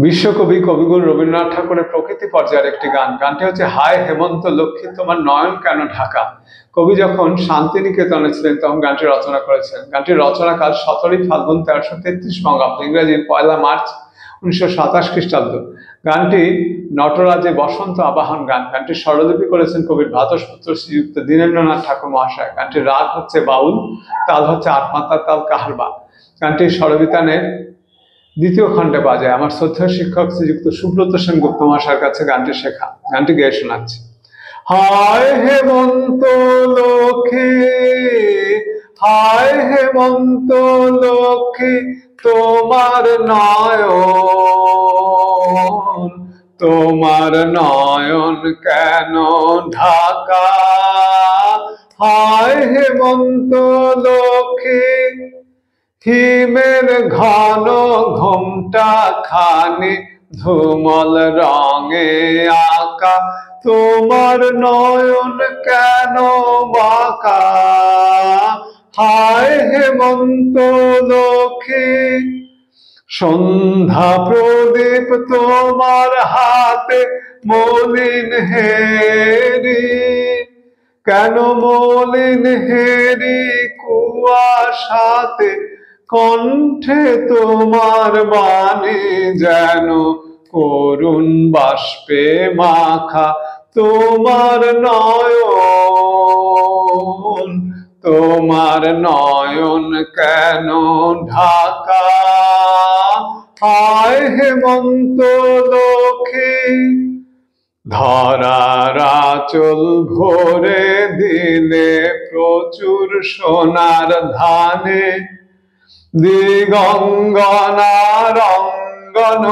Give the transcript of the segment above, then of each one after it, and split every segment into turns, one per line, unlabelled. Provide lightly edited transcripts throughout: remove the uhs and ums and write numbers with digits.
বিশ্বকবি কবিগুরু রবীন্দ্রনাথ ঠাকুরের প্রকৃতি পর্যায়ের একটি গান। গানটি হচ্ছে হায় হেমন্ত লক্ষ্মী তোমার নয়ন কেন ঢাকা। কবি যখন শান্তিনিকেতনে ছিলেন তখন গানটি রচনা করেছেন। গানটির রচনাকাল 17 ফাল্গুন 1333 বঙ্গাব্দ, ইংরেজির 1 মার্চ 1927 খ্রিস্টাব্দ। গানটি নটরাজে বসন্ত আবাহন গান। গানটি স্বরলিপি করেছেন কবির ভ্রাতুষ্পুত্র শ্রীযুক্ত দীনেন্দ্রনাথ ঠাকুর মহাশয়। গানটির রাগ হচ্ছে বাউল, তাল হচ্ছে আটমাত্রার তাল কাহারবা। গানটি স্বরবিতানের দ্বিতীয় খণ্ডে বাজায়। আমার শ্রদ্ধেয় শিক্ষক শ্রীযুক্ত সুব্রত সেনগুপ্ত মহাশয়ের কাছে গানটি শেখা। গানটি গেয়ে শোনাচ্ছি। হায় হেমন্ত লক্ষ্মী, হায় হেমন্ত লক্ষ্মী তোমার নয়ন, তোমার নয়ন কেন ঢাকা। হায় হেমন্ত লক্ষ্মী হিমের ঘন ঘোমটা খানি ধুমল রঙে আঁকা, তোমার নয়ন কেন বাঁকা। হায় হেমন্ত লক্ষ্মী সন্ধ্যা প্রদীপ তোমার হাতে মলিন হেরি, কেন মলিন হেরি কুয়াশাতে কণ্ঠে তোমার বাণী যেন করুণ বাষ্পে মাখা। তোমার নয়ন, তোমার নয়ন কেন ঢাকা। হায় হেমন্ত লক্ষ্মী ধরার আঁচল ভরে দিলে প্রচুর সোনার ধানে, দিগঙ্গনা রঙ্গন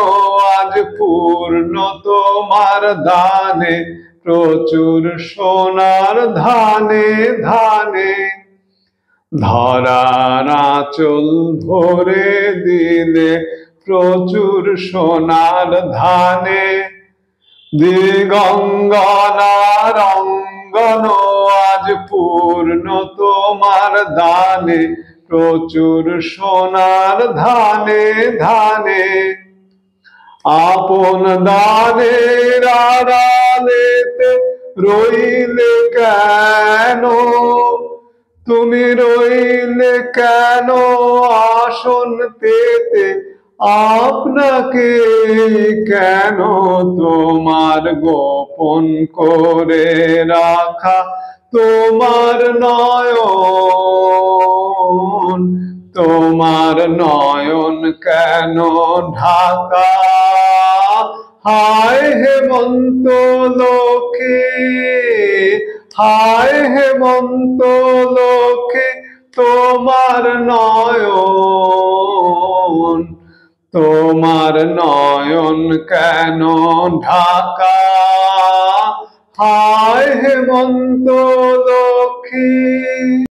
আজ পূর্ণ তোমার দানে, প্রচুর সোনার ধানে ধানে। ধরার আঁচল ভরে দিলে প্রচুর সোনার ধানে, দিগঙ্গনা রঙ্গন আজ পূর্ণ তোমার দানে, প্রচুর সোনার ধানে ধানে। আপন দানের আড়ালেতে রইলে কেন, তুমি রইলে কেন আসন পেতে, আপনাকে কেন তোমার গোপন করে রাখা। তোমার নয়ন, তোমার নয়ন কেন ঢাকা। হায় হেমন্ত লক্ষ্মী, হায় হেমন্ত লক্ষ্মী তোমার নয়ন, তোমার নয়ন কেন ঢাকা। হায় হেমন্ত লক্ষ্মী।